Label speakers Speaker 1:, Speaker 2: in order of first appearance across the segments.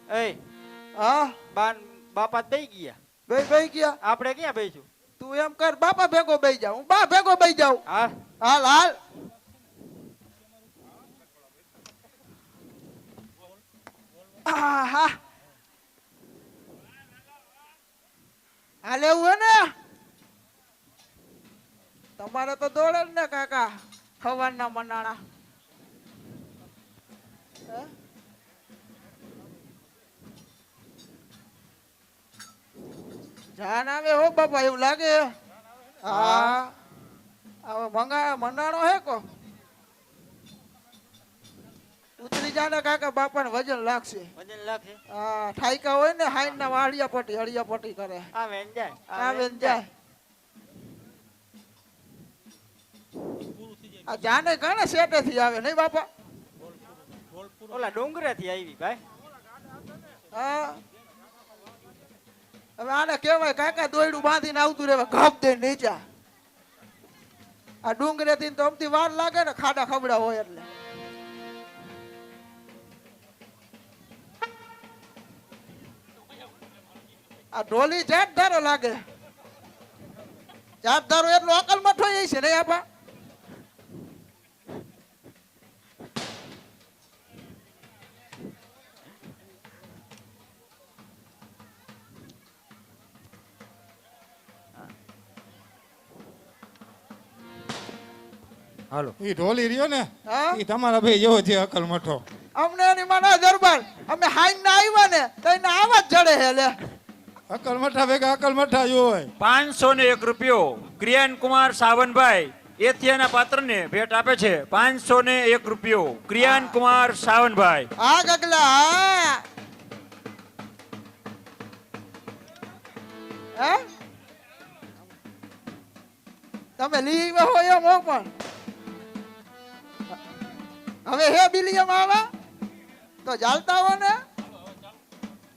Speaker 1: એ
Speaker 2: હા
Speaker 1: બાપા દઈ ગયા.
Speaker 2: બે ગયા.
Speaker 1: આપણે ક્યાં બેસું?
Speaker 2: તું એમ કર બાપા ભેગો બેસી જાઉં, હું બા ભેગો બેસી જાઉં.
Speaker 1: હા
Speaker 2: હાલ હાલ. હા હાલ એવું હે ને તમારે તો દોડે જ ને કાકા ખવાના મનાણા. હે? જાન આવે હો બાપા એવું લાગે. હા હવે મંગાણો હે કો ઉતરી જાને કાકા બાપાને વજન લાગશે.
Speaker 1: વજન લાગે.
Speaker 2: હા ઠાઈકા હોય ને હાઈન ના હળિયા પટ્ટી કરે.
Speaker 1: આવે ને જાય.
Speaker 2: આવે ને જાય. આ જાને ઘણા સેટે થી આવે નહીં બાપા.
Speaker 1: ઓલા ડુંગરે થી આવી ભાઈ.
Speaker 2: હા હવે આને કેવાય કાકા દોયડું બાંધીને આવતું રહેવા ઘપ દે નીચા. આ ડુંગરે થી તો અમથી વાર લાગે ને ખાડા ખબડા હોય એટલે. આ ઢોલી જાત ધારો લાગે. જાત ધારો એટલો અકલ મઠો છે નહીં આપા.
Speaker 3: હાલો ઈ ઢોલી રહ્યો ને
Speaker 2: હા
Speaker 3: ઈ તમારા ભાઈ જેવો છે અકલ મઠો.
Speaker 2: અમને એની માના દરબાર અમે હાઈન ના આવ્યા ને તો એને આવા જ જડે હે લે.
Speaker 3: અકલ મઠા ભેગા અકલ મઠા જો હોય.
Speaker 4: 501 રૂપિયો ક્રિયાન કુમાર સાવનભાઈ એથિયાના પાત્રને ભેટ આપે છે. 501 રૂપિયો ક્રિયાન કુમાર સાવનભાઈ.
Speaker 2: હા ગગલા હા. હે તમે લીવા હોય એમ હો પણ હવે હે બિલિયમ આવા તો ચાલતા હો ને.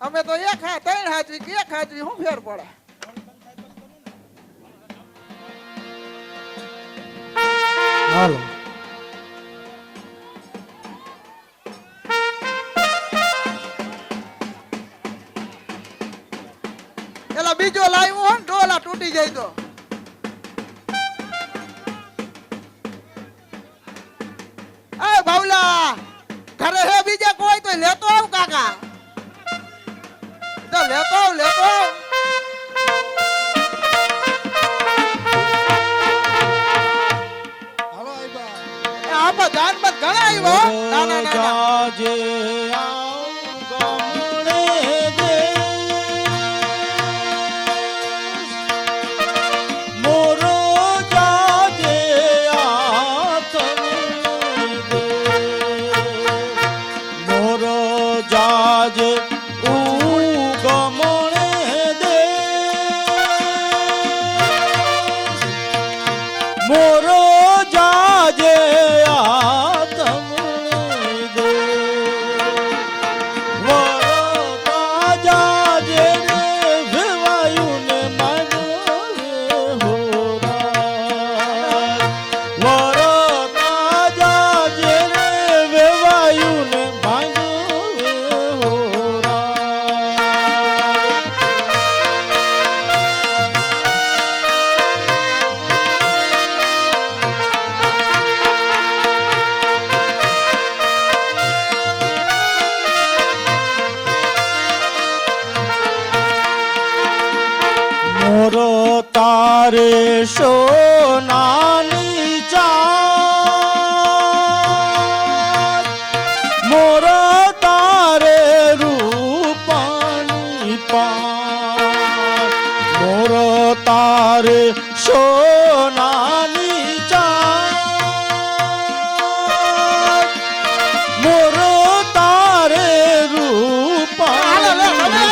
Speaker 2: અમે તો એક હા 3 હાજરી કે 1 હાજરી શું ફેર પડે.
Speaker 3: હાલો
Speaker 2: એલા બીજો લાવ્યો હો ને ડોલા તૂટી જાય તો. એ બાવલા ઘરે હે બીજા કોઈ તો લેતો આવ કાકા. તો લેતો આવ.
Speaker 3: હાલો આઈબા.
Speaker 2: આમાં જાનમાં ઘણા આવ્યો. ના ના ના
Speaker 3: જાજે તારે સોનાની ચાંદ મોર તારે રૂપાની પાન મોર તારે સોનાની ચાંદ મોર તારે રૂપાની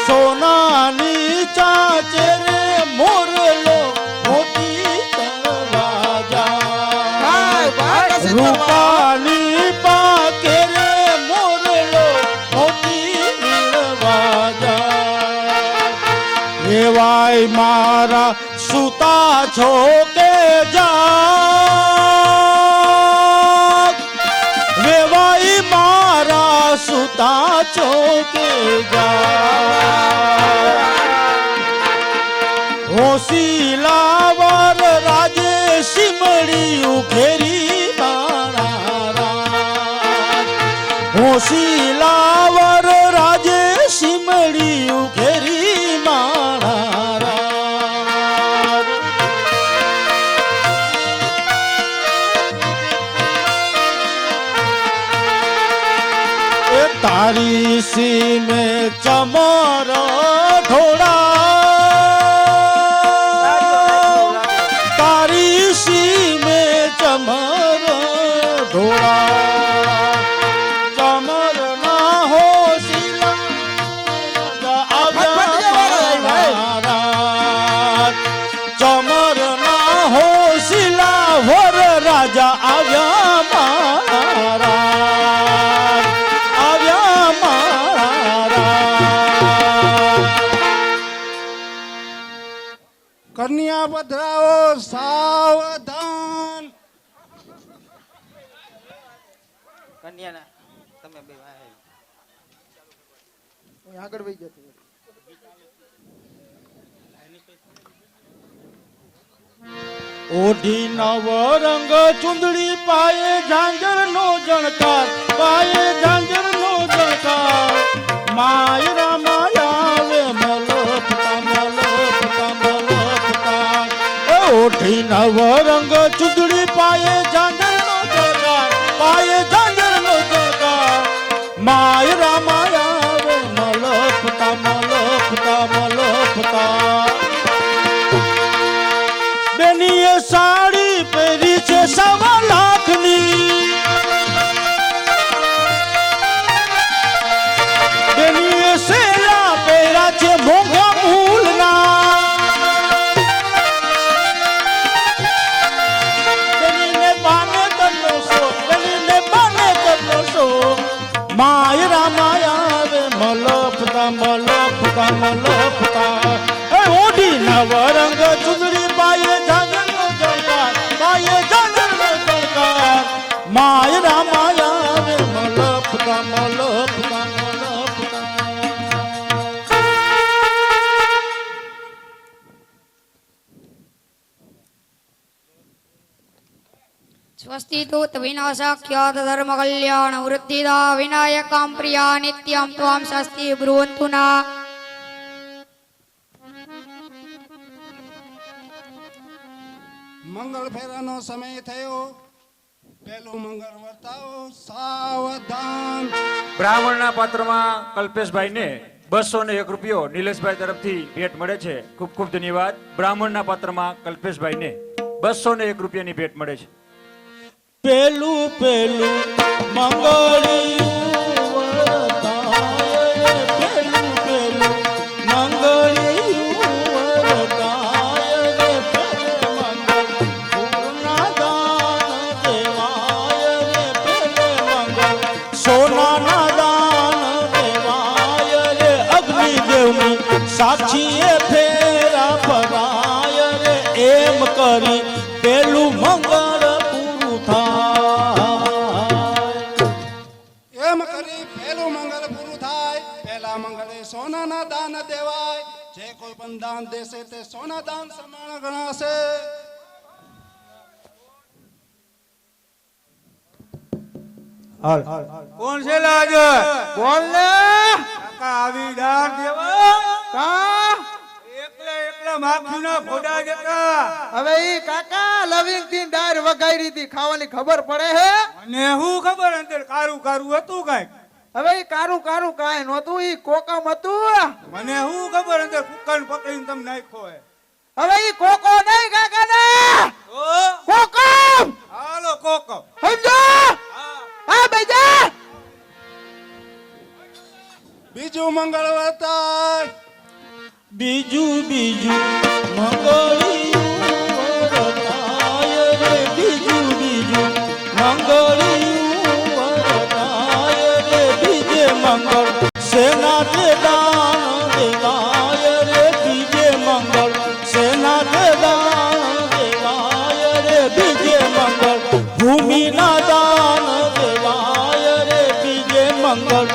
Speaker 3: સોનાની ચાચે રે મોરલો મોતી તળવાજા રૂપાની પાકે રે મોરલો મોતી તળવાજા એવાય મારા સુતા છો કે જા વેવાય મારા સુતા હોતા ચોકે જા હોશીલાવર રાજે સિમળિયું ઘેરી બાળા હોશીલાવર રાજે સિમળિયું ઘેરી બાળા તારી સી में चमर ढोड़ा तारी सी में चमर ढोड़ा चमर ना हो चमर ना हो सिलावर राजा આવ્યા મારા
Speaker 5: કન્યા પધરાવો સાવધાન.
Speaker 1: કન્યાના તમે બે ભાઈ
Speaker 2: હું આગળ વહી જતો
Speaker 3: ઓઢી નવ રંગ ચુંદડી પાયે ઝાંઝર નો જણકાર પાયે ઝાંઝર નો જણકાર માય રામાયા વે મલપતા મલપતા મલપતા ઓઢી નવ રંગ ચુંદડી પાયે ઝાંઝર નો જણકાર પાયે ઝાંઝર નો જણકાર માય રામાયા વે મલપતા મલપતા મલપતા બેનીએ સાડી પહેરી છે 1.25 લાખની બેનીએ સેલા પહેર્યા છે મોંઘા મૂલના બેનીને બાને કરલો સો બેનીને બાને કરલો સો માય રામાયા રે મલપતા મલપતા મલપતા ઓઢી નવ રંગ ચુંદડી પાયે ઝાંઝર નો જણકાર પાયે ઝાંઝર નો જણકાર માય રામાયા રે મલપતા મલપતા મલપતા
Speaker 6: स्वस्ति तूत विनाशाख्यात धर्म कल्याण वृद्धिदा विनायकं प्रिया नित्यं त्वां स्वस्ति ब्रुवन्तु ना
Speaker 5: મંગળ ફેરાનો સમય થયો. પહેલું મંગળ વર્તાવો સાવધાન.
Speaker 4: બ્રાહ્મણના પાત્રમાં કલ્પેશભાઈને 201 રૂપિયો નિલેશભાઈ તરફથી ભેટ મળે છે. ખૂબ ખૂબ ધન્યવાદ. બ્રાહ્મણના પાત્રમાં કલ્પેશભાઈને 201 રૂપિયાની ભેટ મળે છે.
Speaker 3: પેલું પેલું મંગળિયું વરતાય પેલું પેલું મંગળિયું વરતાય રે પેલે મંગળ પૂર્ણા દાન દેવાય રે પેલે મંગળ સોનાના દાન દેવાય રે અગ્નિદેવની સાક્ષીએ ફેરા પરાય રે એમ કરી પેલું મંગળ
Speaker 5: એમ કરી પહેલું મંગળ પૂરું થાય. પહેલા મંગળે સોનાના દાન દેવાય. જે કોઈ પણ દાન દેશે તે સોના દાન સમાન ગણાશે.
Speaker 1: કોણ છે લાજ
Speaker 2: બોલ ને
Speaker 1: કાકા આવી દાન દેવા
Speaker 2: કા
Speaker 1: એકલા માખીના ફોડા જતા
Speaker 2: હવે ઈ કાકા લવિંગ થી ડાર વગાડી હતી ખાવાની ખબર પડે હે
Speaker 1: મને શું ખબર અંદર કારું કારું હતું કાંઈક
Speaker 2: હવે ઈ કારું કારું કાંઈ નહોતું ઈ કોકમ હતું
Speaker 1: મને શું ખબર અંદર કુકન પકડીને તમે નાખ્યો હે
Speaker 2: હવે ઈ કોકો નહીં કાકા ને
Speaker 1: ઓ
Speaker 2: કોકમ
Speaker 1: હાલો કોકો
Speaker 2: સમજો હા બેજા
Speaker 5: બીજું મંગળ વર્તાય.
Speaker 3: બીજું બીજું મંગળિયું વરતાય રે બીજું બીજું મંગળિયું વરતાય રે બીજે મંગળ સેના તે દાન દેવાય રે બીજે મંગળ સેના તે દાન દેવાય રે બીજે મંગળ ભૂમિના દાન દેવાય રે બીજે મંગળ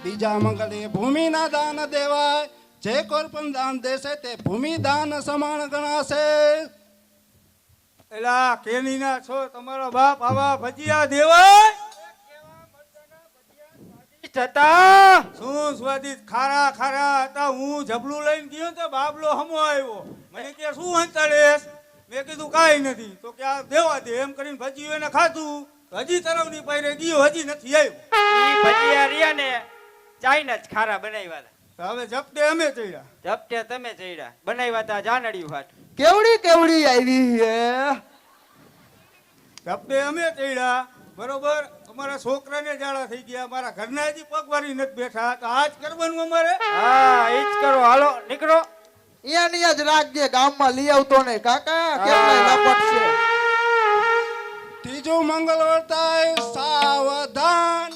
Speaker 5: બીજા મંગળે ભૂમિના દાન દેવાય. જે કોઈ પણ દાન દેશે તે ભૂમિ દાન સમાન ગણાશે.
Speaker 1: એલા કેનીના છો તમારો બાપ આવા ભજીયા દેવાય હતા શું સ્વાદિષ્ટ ખારા ખારા હતા. હું જબલું લઈને ગયો તો બાબલો હમો આવ્યો. મને કે શું હંતાડેસ? મેં કીધું કાંઈ નથી. તો કે આ દેવા દે એમ કરીને ભજીયું એને ખાધું. હજી તરવની પાયરે ગયો, હજી નથી આવ્યો.
Speaker 7: ઈ ભજીયા રહ્યા ને ચાઇના જ ખારા બનાવ્યા હતા.
Speaker 1: હવે ઝપટે અમે ચડ્યા.
Speaker 7: ઝપટે તમે ચડ્યા બનાવ્યા હતા જાનડિયું હાટ.
Speaker 2: કેવડી કેવડી આવી હે.
Speaker 1: ઝપટે અમે ચડ્યા બરોબર. અમારા છોકરાને જાડા થઈ ગયા. મારા ઘરના હજી પગવારી નથી બેઠા. તો આજ કરવાનું અમારે.
Speaker 7: હા ઈ જ કરો હાલો નીકળો.
Speaker 2: અહીંયા જ રાખજે, ગામમાં લઈ આવતો ને કાકા. કેટલા લાપટ છે.
Speaker 5: ત્રીજું મંગળ વર્તાય સાવધાન.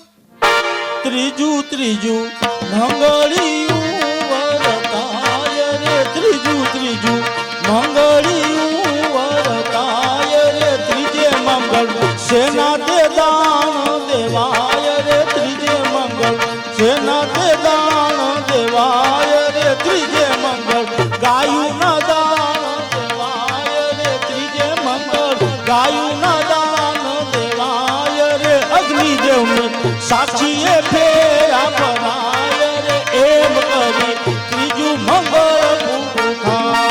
Speaker 3: ત્રીજું મંગળિયું વરતાય રે. ત્રીજું મંગળિયું વરતાય રે. ત્રીજે મંગળ સેના તે દાન દેવાય રે. ત્રીજે મંગળ સેના તે દાન દેવાય રે. ત્રીજે મંગળ ગાયું ના દાન દેવાય રે. ત્રીજે મંગળ ગાયું ના દાન દેવાય રે. અગ્નિદેવને સાક્ષીએ ફેરા પરાય રે. એમ કરી ત્રીજું મંગળ પૂરું થાય.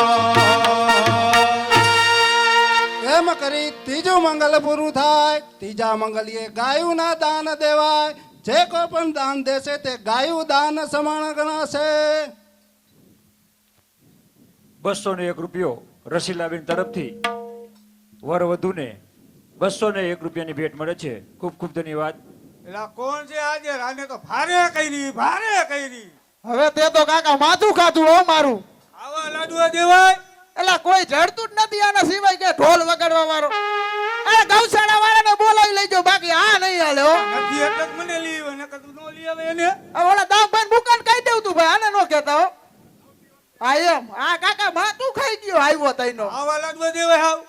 Speaker 5: એમ કરી ત્રીજું મંગળ પૂરું થાય. ત્રીજા મંગળીએ ગાયું ના દાન દેવાય. જે કોઈ પણ દાન દેશે તે ગાયું દાન સમાન ગણાશે.
Speaker 4: 201 રૂપિયો રસીલાબેન તરફથી વર વધુને 201 રૂપિયાની ભેટ મળે છે. ખૂબ ખૂબ ધન્યવાદ.
Speaker 1: એલા કોણ છે આજે? આને તો ભારે કરી.
Speaker 2: હવે તે તો કાકા માથું ખાધું હો મારું.
Speaker 1: આવા લાડવા દેવાય.
Speaker 2: એલા કોઈ જડતું જ નથી આના સિવાય કે ઢોલ વગાડવા વાળો. અરે ગૌશાળા વાળાને બોલાવી લેજો, બાકી આ નહીં હાલે હો.
Speaker 1: નથી એટલે જ મને લઈ આવે. નકર તું નો લઈ આવે એને.
Speaker 2: આ ઓલા દામભાઈ દુકાન કહી દેવું તું ભાઈ, આને નો કહેતા હો. હા એમ. આ કાકા માથું ખાઈ ગયો આવ્યો તઈનો.
Speaker 1: આવા લાડવા દેવાય હાવ.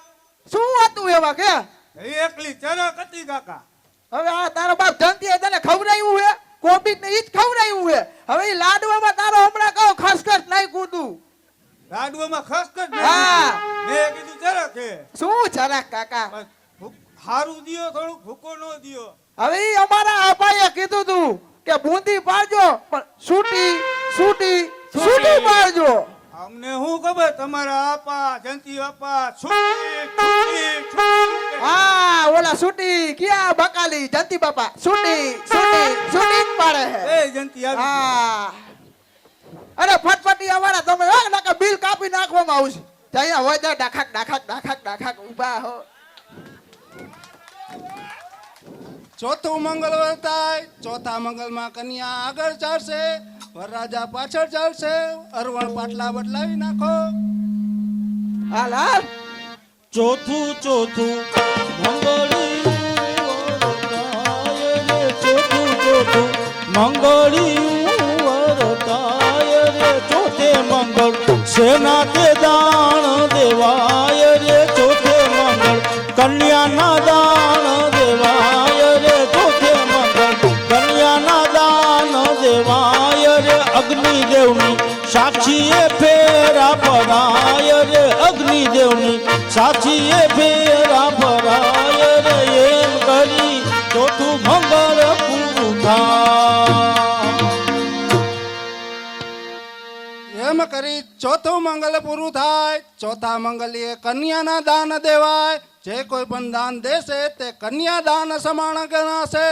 Speaker 2: શું હતું એવા કે?
Speaker 1: એકલી ચરક હતી કાકા.
Speaker 2: હવે આ તારો બાપ જંતી તને ખવડાવ્યું હે? કોબીજ ને ઈ જ ખવડાવ્યું હે. હવે ઈ લાડવામાં તારો હમણાં કહો ખસખસ નહીં કૂદું.
Speaker 1: લાડવામાં ખસખસ
Speaker 2: હા.
Speaker 1: મેં કીધું ચરક હે.
Speaker 2: શું જરાક કાકા?
Speaker 1: હારું દિયો, થોડુંક ભૂકો નો દિયો.
Speaker 2: હવે ઈ અમારા આપાએ કીધું તું કે બુંદી પાડજો, પણ છૂટી પાડજો.
Speaker 1: અમને શું ખબર તમારા આપા જંતી આપા
Speaker 2: હા ઓલા છૂટી ક્યાં બકાલી જંતી બાપા છૂટી જ પાડે હે.
Speaker 1: એ જંતી આવી.
Speaker 2: હા અરે ફટફટિયા વાળા તમે નકા બિલ કાપી નાખવામાં આવશે. ત્યાં હોય ત્યાં ડાખાક ઊભા હો.
Speaker 5: ચોથું મંગળ વર્તાય. ચોથા મંગળમાં કન્યા આગળ ચાલશે, વરરાજા પાછળ ચાલશે. અરવણ પાટલા બદલાવી નાખો.
Speaker 2: હાલ હાલ.
Speaker 3: ચોથું મંગળિયું વરતાય રે. ચોથું મંગળિયું વરતાય રે. ચોથે મંગળ સેના તે દાન દેવાય રે. ચોથે મંગળ કન્યાના દાન દેવાય રે. ચોથે મંગળ કન્યાના દાન દેવાય રે. અગ્નિદેવની સાક્ષીએ ફેરા પરાય રે. અગ્નિદેવની સાક્ષીએ ફેરા પરાય રે. એમ કરી ચોથું મંગળ પૂરું થાય.
Speaker 5: એમ કરી ચોથું મંગળ પૂરું થાય. ચોથા મંગળીએ કન્યાના દાન દેવાય. જે કોઈ પણ દાન દેશે તે કન્યા દાન સમાન ગણાશે.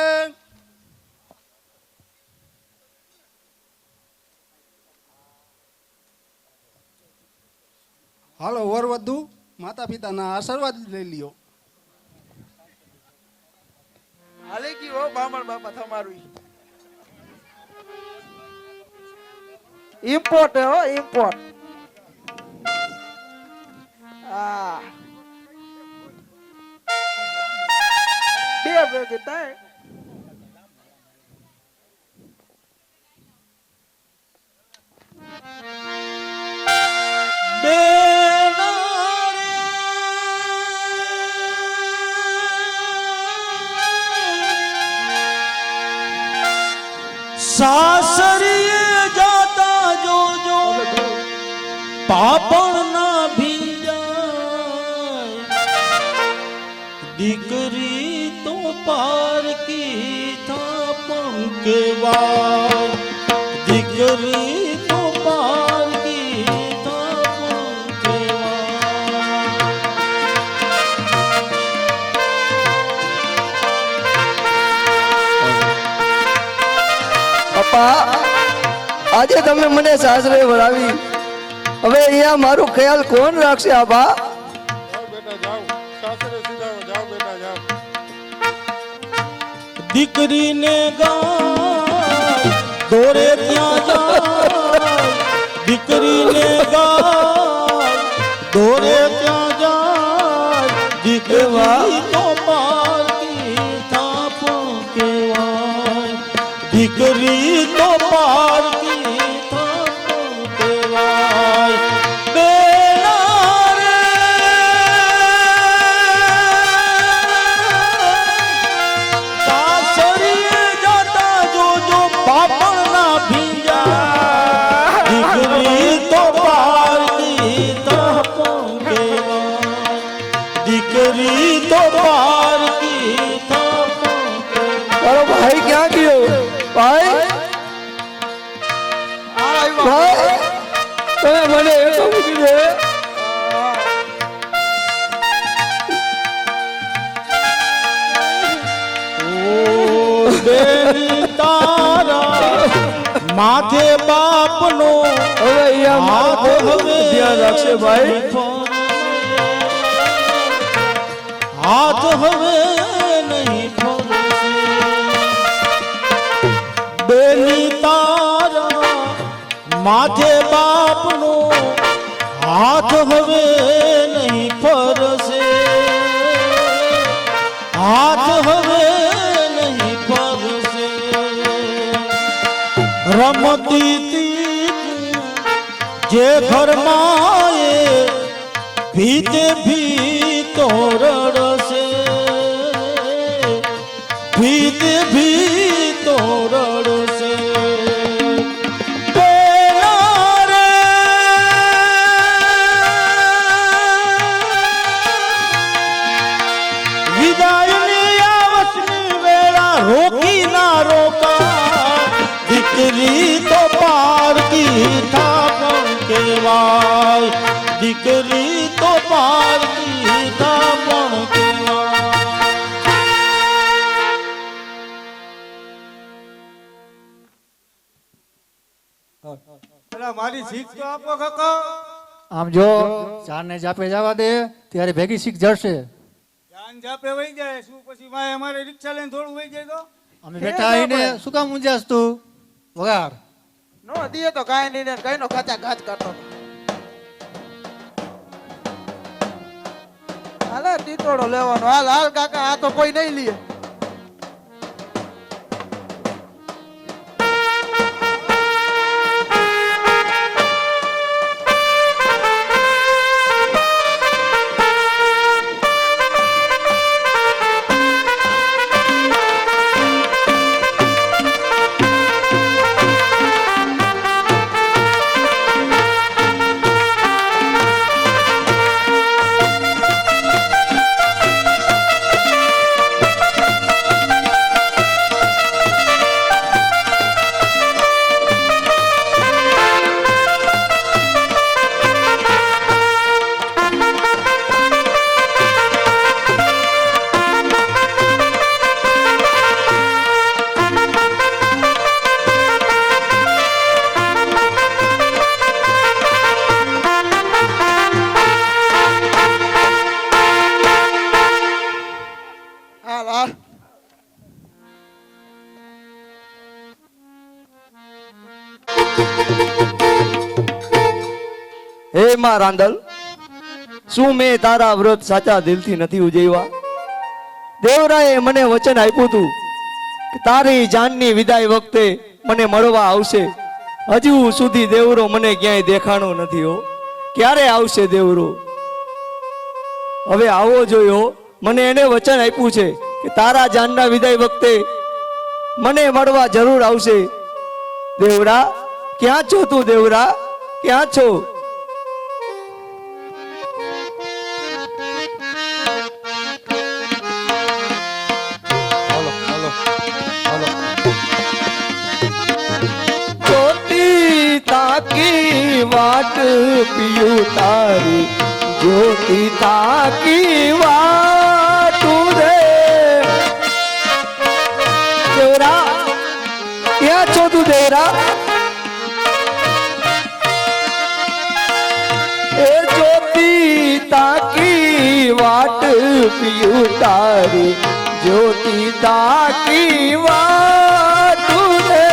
Speaker 5: હાલો વર વધુ માતા પિતાના આશીર્વાદ લઈ લ્યો.
Speaker 2: હાલે ગયો બામણ બાપા તમારું. ઇમ્પોર્ટ હો ઇમ્પોર્ટ. હા બે ભેગી થાય.
Speaker 3: સાસરીએ જાતા જોજો પાપણ ના ભીંજાય દીકરી તો પારકી થાપણ કેવાય દીકરી તો પારકી થાપણ કેવાય
Speaker 8: પપ્પા આજે તમે મને સાસરે વળાવી હવે અહીંયા મારો ખ્યાલ કોણ રાખશે આબા
Speaker 5: જાઓ બેટા જાઓ સાસરે સીધા જાઓ બેટા જાઓ
Speaker 3: દીકરીને ગાય દોરે ત્યાં જાય દીકરીને ગાય દોરે ત્યાં જાય દીકરી તો પારકી થાપણ કેવાય દીકરી તો પારકી થાપણ કેવાય બેના રે સાસરીએ જાતા જોજો પાપણ ના ભીંજા દીકરી તો પારકી થાપણ કેવાય દીકરી તો પારકી થાપણ કેવાય
Speaker 8: મારો ભાઈ ક્યાં ગયો ભાઈ ભાઈ તમે મને એ તો મૂકી દે
Speaker 3: ઓ બેની તારા માથે બાપનો
Speaker 8: હવે અહીંયા મારો ધ્યાન રાખશે ભાઈ
Speaker 3: હાથ હવે નહીં ફરશે બેની તારા માથે બાપનો હાથ હવે નહીં ફરશે હાથ હવે નહીં ફરશે રમતી તી જે ઘરમાં એ ભીતે ભીતો રડશે ભીતે ભીતો રડશે પેલા રે વિદાયની આવસની વેળા રોકી ના રોકા દીકરી તો પારકી થાપણ કેવાય દીકરી તો પારકી થાપણ કેવાય
Speaker 1: અલા મારી શીખ તો આપો કાકા
Speaker 9: આમ જો ચારને જાપે જવા દે ત્યારે ભેગી શીખ જશે
Speaker 1: જાન જાપે વહી જાય શું પછી માય અમારે રિક્ષા લઈને થોડું વહી જાય તો
Speaker 9: અમે બેઠા આવીને શું કામ ઊંઝાસ તું વગાર
Speaker 2: નો દીએ તો કાંઈ નહીં ને કઈ નો ખાચા ખાચ કરતો હાલે ટીટોડો લેવાનો હાલ હાલ કાકા આ તો કોઈ નહીં લે હાલ હાલ
Speaker 8: હે માં રાંદલ શું મેં તારા વ્રત સાચા દિલથી નથી ઉજવ્યા દેવરાએ મને વચન આપ્યું હતું કે તારી જાનની વિદાય વખતે મને મળવા આવશે હજુ સુધી દેવરો મને ક્યાંય દેખાણો નથી હો ક્યારે આવશે દેવરો હવે આવો જોયો મને એને વચન આપ્યું છે કે તારા જાનના વિદાય વખતે મને મળવા જરૂર આવશે દેવરા ક્યાં છો તું? દેવરા ક્યાં છો? જ્યોતિ તાકી વાટ પિયું તારી, જ્યોતિ તાકી વાટ રે. દેવરા ક્યાં છો તું? દેવરા એ જ્યોતિ તાકી વાટ પિયું તારી, જ્યોતિ તાકી વાટ રે.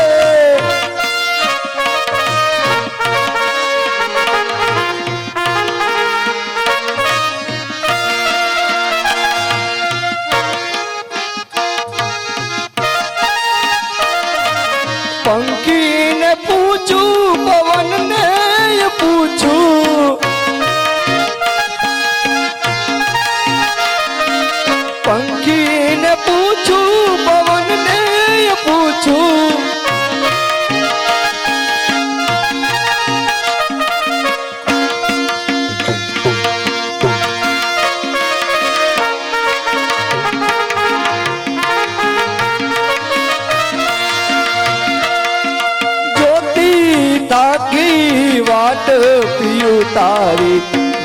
Speaker 8: પંખીને પૂછું, પવનને પૂછું, પંખીને પૂછું, પવનને પૂછું. તાકી વાટ પિયું તારી,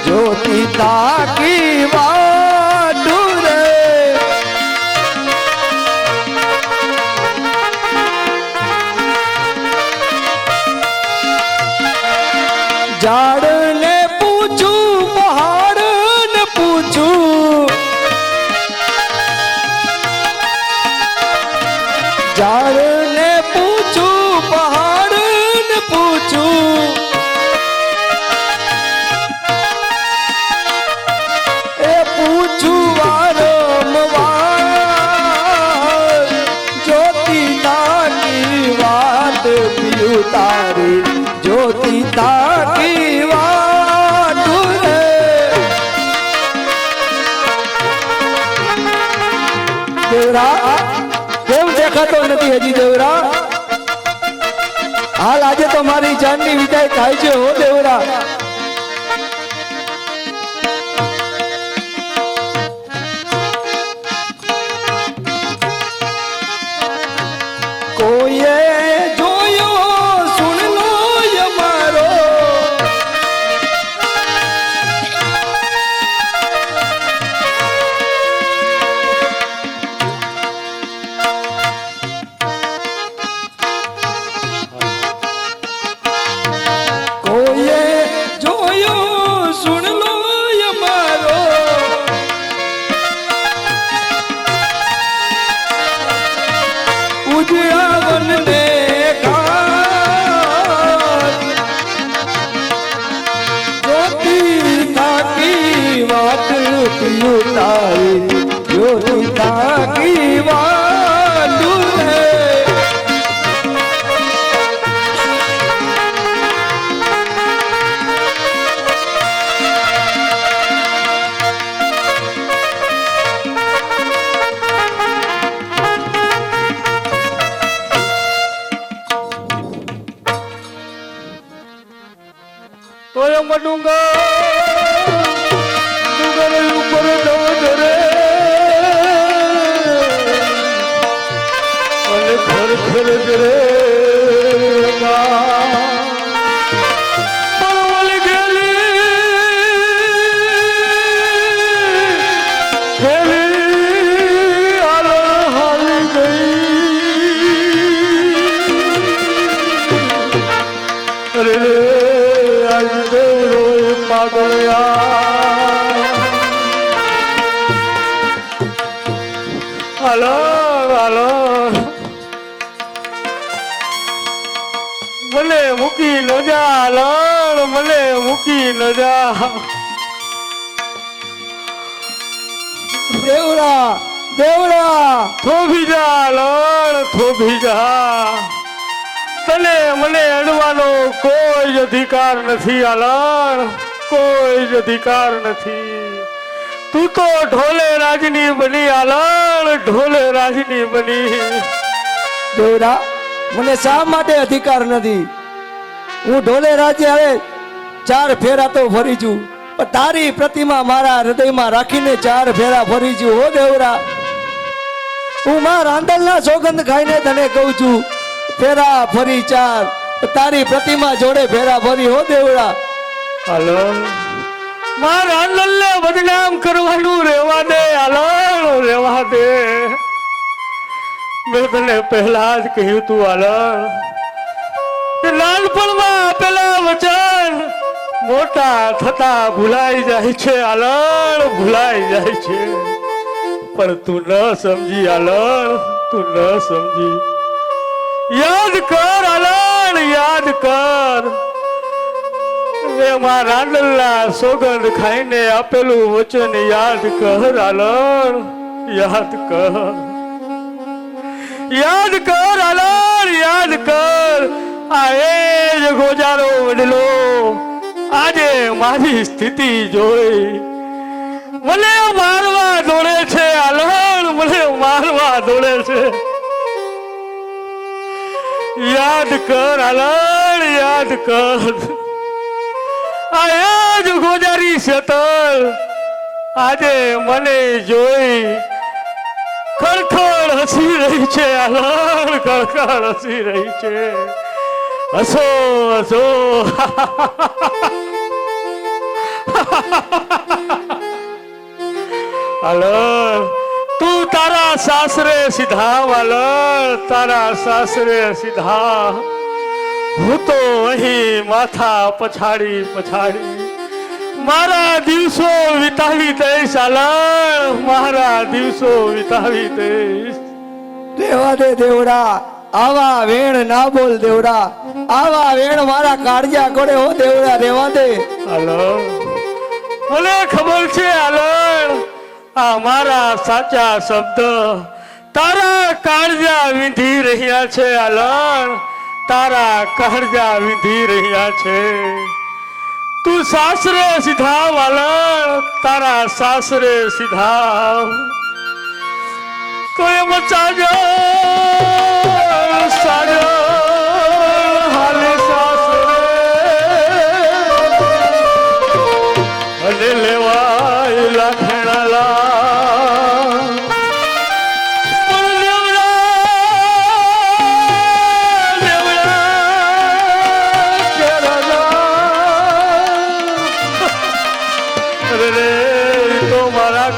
Speaker 8: જ્યોતિ તાકી વાટ રે. ઝાડને પૂછું, પહાડને પૂછું, ઝાડને પૂછું, પહાડને પૂછું. એ પૂછું વારંવાર, જ્યોતિ તાકી વાત પિયું તારી, જ્યોતિ તાકી વાત રે. દેવરા કેમ દેખાતો નથી હજી? દેવરા હાલ આજે તો મારી જાનની વિદાય થાય છે હો દેવરા. કોઈએ જોયો સુનલો અમારો, કોઈએ જોયો સુનલો અમારો. ઉજળાવનને ઘાટ, જ્યોતિ તાકી વાટ પિયું તારી, જ્યોતિ તાકી વાટ રે. તોય ડુંગર ઉપર ડોજરે, અને ખર ખર રે પરવલ ગેલી હાલ હાલી ગઈ. અરે હાલો હાલો, મને મૂકી ન જા લણ, મને મૂકી ન જા. દેવરા દેવરા થોભી જા લણ, થોભી જા. તને મને અડવાનો કોઈ જ અધિકાર નથી આલણ, કોઈ જ અધિકાર નથી. તું તો ઢોલે રાજની બની આલણ, ઢોલે રાજની બની. દેવરા મને શા માટે અધિકાર નથી? હું ઢોલે રાજ્ય હવે 4 ફેરા તો ફરી છું, પણ તારી પ્રતિમા મારા હૃદયમાં રાખીને 4 ફેરા ફરી છું. હો દેવરા, હું માં રાંદલના સોગંદ ખાઈને તને કહું છું, ફેરા ફરી 4, તારી પ્રતિમા જોડે ફેરા ફરી. હો દેવરા,
Speaker 3: હાલો મારા આનંદને બદનામ કરવાનું રહેવા દે, હાલો રહેવા દે. મેં તને પહેલા જ કહ્યું તું હાલો, કે નાનપણમાં આપેલા વચન મોટા થતા ભૂલાઈ જાય છે, હાલો ભૂલાઈ જાય છે. પણ તું ન સમજી હાલો, તું ન સમજી. યાદ કર હાલો, યાદ કર. મેં મારા રાંદલના સોગંદ ખાઈને આપેલું વચન યાદ કર હાલણ, યાદ કર, યાદ કર હાલણ, યાદ કર. આ એ જ ગોજારો વડલો આજે મારી સ્થિતિ જોઈ મને મારવા દોડે છે હાલણ, મને મારવા દોડે છે. યાદ કર હાલણ, યાદ કર. આ એ જ ગોજારી શેતલ આજે મને જોઈ ખડખડ હસી રહી છે, હાલણ ખડખડ હસી રહી છે. હસો હસો. હાલણ તું તારા સાસરે સીધા, હાલણ તારા સાસરે સીધા. હું તો અહીં માથા પછાડી પછાડી મારા દિવસો વિતાવી દઈશ, હાલણ મારા દિવસો વિતાવી દઈશ.
Speaker 8: રહેવા દે દેવડા, આવા વેણ ના બોલ દેવડા, આવા વેણ મારા કાળજા કરે. હો દેવડા, રહેવા દે.
Speaker 3: હાલણ મને ખબર છે હાલણ, આ મારા સાચા શબ્દ તારા કાળજા વિંધી રહ્યા છે, હાલણ તારા કાળજા વિંધી રહ્યા છે. તું સાસરે સીધા વાલણ, તારા સાસરે સીધા. કોઈ મચાજો સાજો હાલે સાસરે અને લેવાય લાખેણાલા.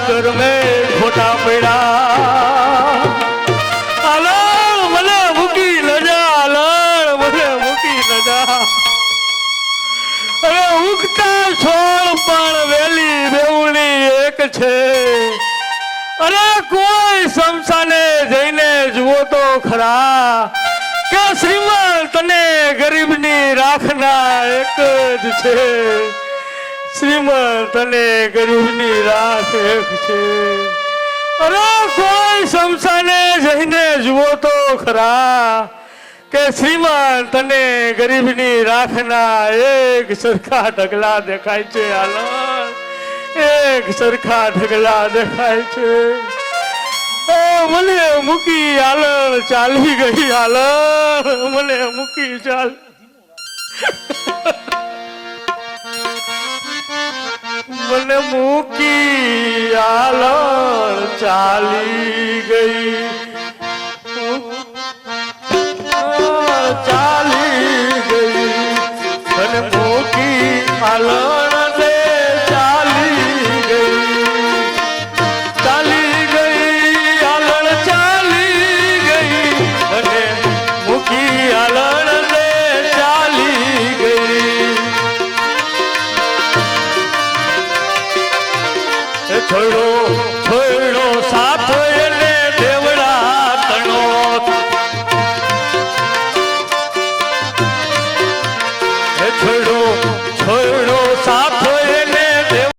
Speaker 3: ઘર મેં ખોટા પડ્યા, હાલણ મને મૂકી ન જા, હાલણ મને મૂકી ન જા. અરે ઉગતા છોડ પણ વેલી બેવડી એક છે. અરે કોઈ શમશાને જઈને જુઓ તો ખરા કે શ્રીમંત અને ગરીબની રાખના એક જ છે. શ્રીમંત અને ગરીબની રાખ એક છે. અરે કોઈ શમશાને જઈને જુઓ તો ખરા કે શ્રીમંત અને ગરીબની રાખના એક સરખા ઢગલા દેખાય છે, હાલણ એક સરખા ઢગલા દેખાય છે. મને મૂકી હાલણ ચાલી ગઈ, હાલણ મને મૂકી ચાલ. મને મૂકી હાલણ ચાલી ગઈ, ચાલી ગઈ. મને મૂકી હાલણ રે ચાલી ગઈ, ચાલી ગઈ હાલણ ચાલી ગઈ. મને મૂકી હાલણ રે ચાલી ગઈ. છોડો છોડો સાથ એને દેવડા તણો. છોડો છોડો